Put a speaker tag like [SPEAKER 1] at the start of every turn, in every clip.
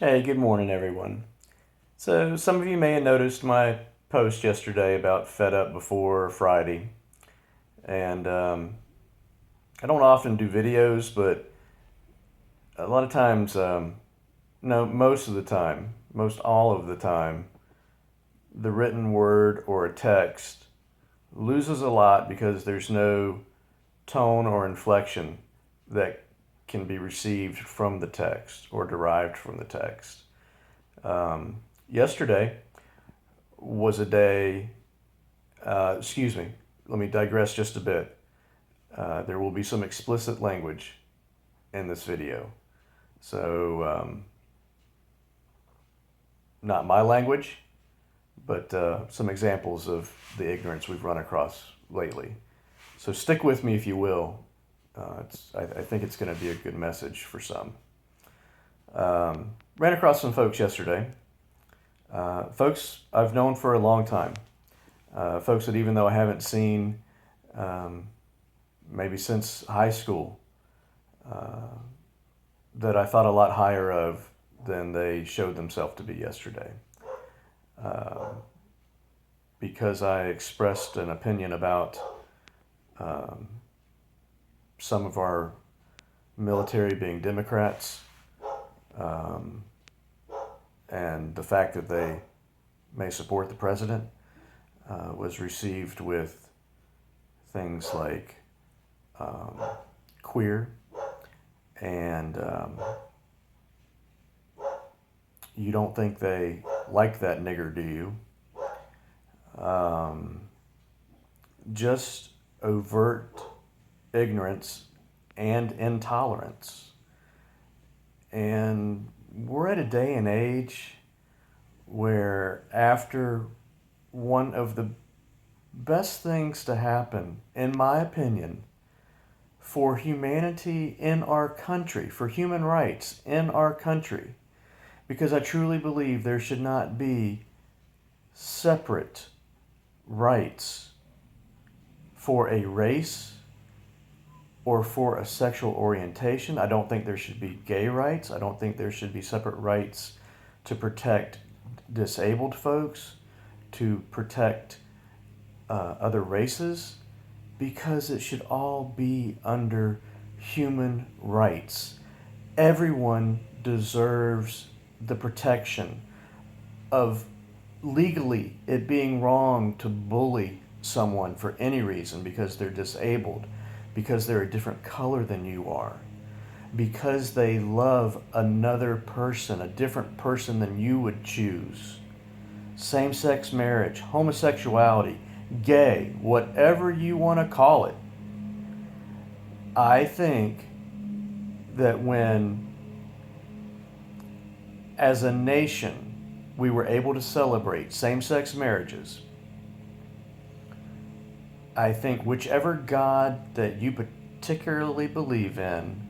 [SPEAKER 1] Hey, good morning, everyone. So, some of you may have noticed my post yesterday about Fed Up Before Friday. And I don't often do videos, but a lot of times, no, most of the time, most all of the time, the written word or a text loses a lot because there's no tone or inflection that can be received from the text or derived from the text. Yesterday was a day, excuse me, let me digress just a bit. There will be some explicit language in this video. So, not my language, but some examples of the ignorance we've run across lately. So, stick with me if you will. I think it's going to be a good message for some. Ran across some folks yesterday. Folks I've known for a long time. Folks that even though I haven't seen maybe since high school, that I thought a lot higher of than they showed themselves to be yesterday. Because I expressed an opinion about some of our military being Democrats, and the fact that they may support the president was received with things like queer and you don't think they like that nigger, do you? Just overt ignorance and intolerance. And we're at a day and age where after one of the best things to happen, in my opinion, for humanity in our country, for human rights in our country, because I truly believe there should not be separate rights for a race or for a sexual orientation. I don't think there should be gay rights. I don't think there should be separate rights to protect disabled folks, to protect other races, because it should all be under human rights. Everyone deserves the protection of legally it being wrong to bully someone for any reason because they're disabled, because they're a different color than you are, because they love another person, a different person than you would choose. Same-sex marriage, homosexuality, gay, whatever you want to call it. I think that when, as a nation, we were able to celebrate same-sex marriages, I think whichever God that you particularly believe in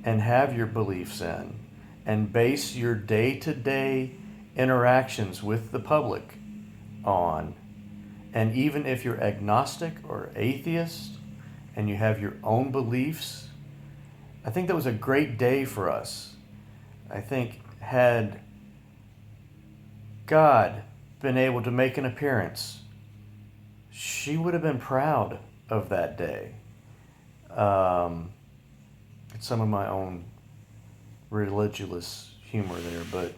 [SPEAKER 1] and have your beliefs in and base your day-to-day interactions with the public on, and even if you're agnostic or atheist and you have your own beliefs, I think that was a great day for us. I think had God been able to make an appearance, she would have been proud of that day. It's some of my own religious humor there, but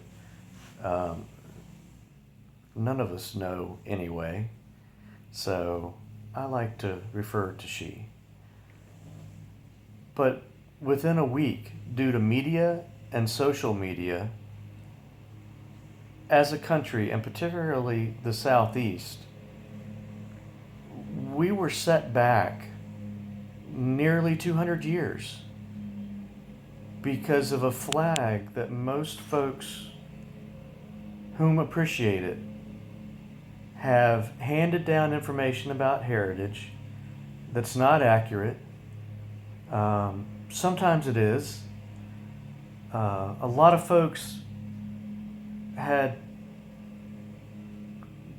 [SPEAKER 1] none of us know anyway. So I like to refer to she. But within a week, due to media and social media, as a country, and particularly the Southeast, we were set back nearly 200 years because of a flag that most folks whom appreciate it have handed down information about heritage that's not accurate. Sometimes it is. A lot of folks had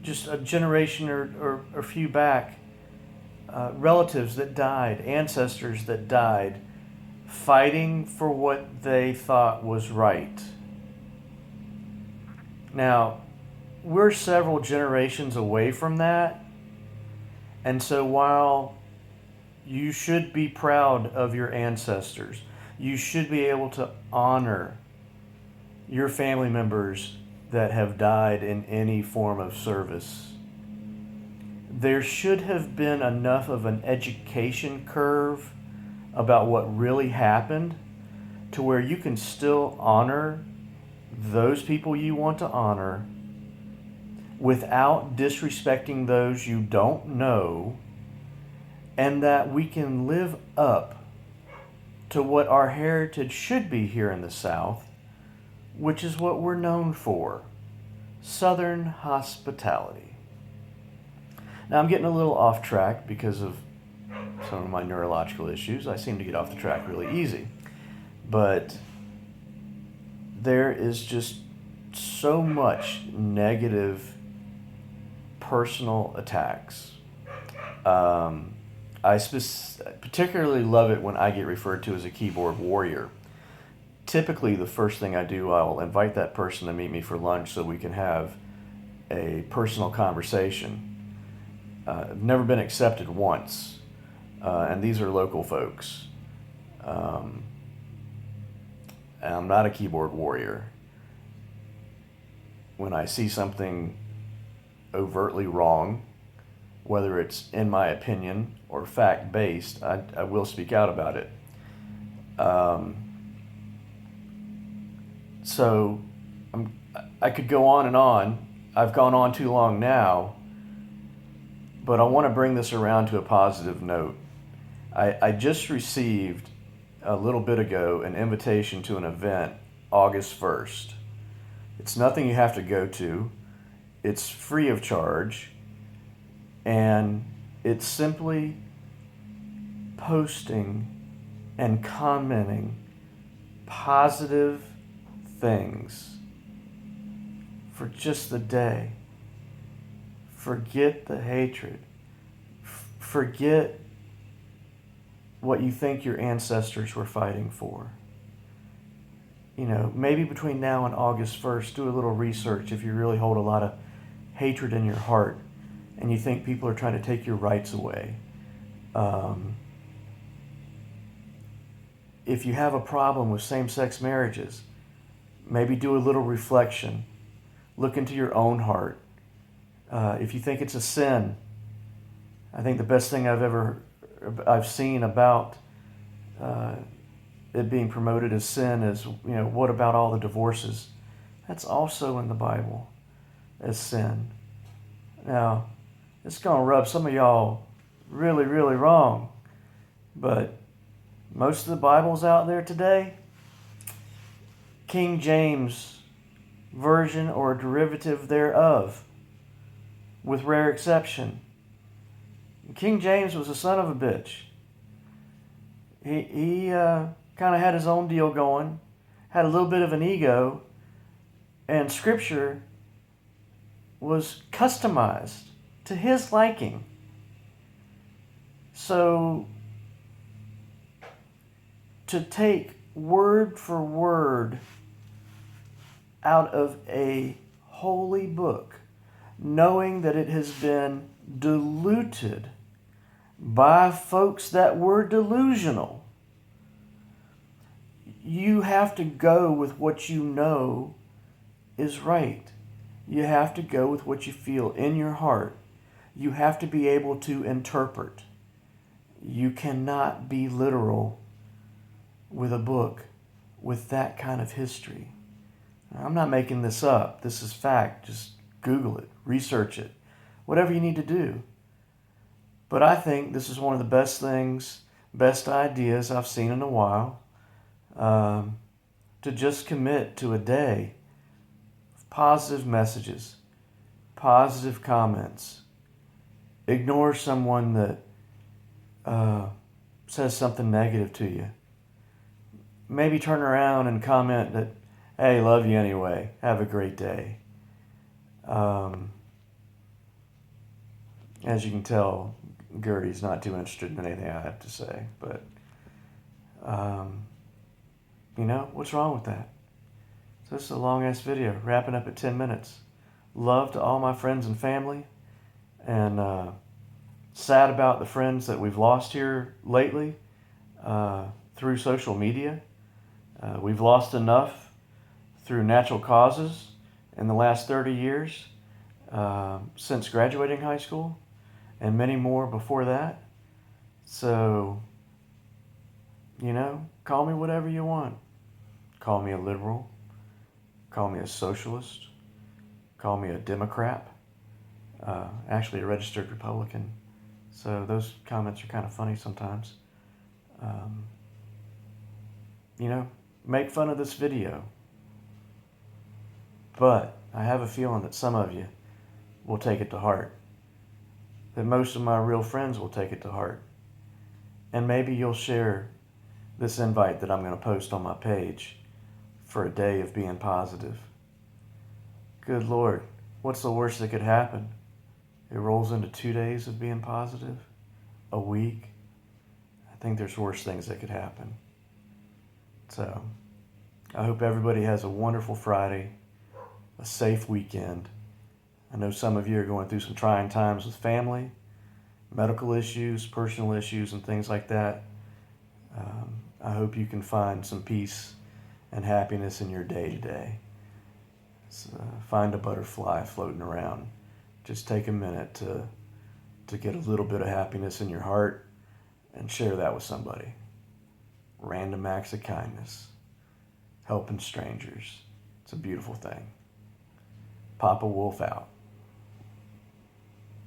[SPEAKER 1] just a generation or a few back relatives that died, ancestors that died, fighting for what they thought was right. Now, we're several generations away from that, and so while you should be proud of your ancestors, you should be able to honor your family members that have died in any form of service. There should have been enough of an education curve about what really happened to where you can still honor those people you want to honor without disrespecting those you don't know, and that we can live up to what our heritage should be here in the South, which is what we're known for: Southern hospitality. Now, I'm getting a little off track because of some of my neurological issues. I seem to get off the track really easy. But there is just so much negative personal attacks. I particularly love it when I get referred to as a keyboard warrior. Typically, the first thing I do, I'll invite that person to meet me for lunch so we can have a personal conversation. I've never been accepted once, and these are local folks. And I'm not a keyboard warrior. When I see something overtly wrong, whether it's in my opinion or fact-based, I will speak out about it. So I could go on and on. I've gone on too long now, but I want to bring this around to a positive note. I just received a little bit ago an invitation to an event August 1st. It's nothing you have to go to. It's free of charge, and it's simply posting and commenting positive things for just the day. Forget the hatred. Forget what you think your ancestors were fighting for. You know, maybe between now and August 1st, do a little research if you really hold a lot of hatred in your heart and you think people are trying to take your rights away. If you have a problem with same-sex marriages, maybe do a little reflection. Look into your own heart. If you think it's a sin, I think the best thing I've seen about it being promoted as sin is, what about all the divorces? That's also in the Bible as sin. Now, it's going to rub some of y'all really, really wrong, but most of the Bibles out there today, King James version or derivative thereof, with rare exception. King James was a son of a bitch. He kind of had his own deal going, had a little bit of an ego, and Scripture was customized to his liking. So, to take word for word out of a holy book, knowing that it has been diluted by folks that were delusional, you have to go with what you know is right. You have to go with what you feel in your heart. You have to be able to interpret. You cannot be literal with a book with that kind of history. I'm not making this up. This is fact. Just Google it, research it, whatever you need to do. But I think this is one of the best things, best ideas I've seen in a while, to just commit to a day of positive messages, positive comments. Ignore someone that says something negative to you. Maybe turn around and comment that, hey, love you anyway. Have a great day. As you can tell, Gertie's not too interested in anything I have to say. But, what's wrong with that? So this is a long ass video, wrapping up at 10 minutes. Love to all my friends and family, and sad about the friends that we've lost here lately through social media. We've lost enough through natural causes in the last 30 years since graduating high school, and many more before that. So, call me whatever you want. Call me a liberal. Call me a socialist. Call me a Democrat. Actually, a registered Republican. So those comments are kind of funny sometimes. Um, make fun of this video. But I have a feeling that some of you will take it to heart. That most of my real friends will take it to heart. And maybe you'll share this invite that I'm going to post on my page for a day of being positive. Good Lord, what's the worst that could happen? It rolls into 2 days of being positive? A week? I think there's worse things that could happen. So, I hope everybody has a wonderful Friday, a safe weekend. I know some of you are going through some trying times with family, medical issues, personal issues, and things like that. I hope you can find some peace and happiness in your day to day. Find a butterfly floating around. Just take a minute to get a little bit of happiness in your heart and share that with somebody. Random acts of kindness, helping strangers. It's a beautiful thing. Papa Wolf out.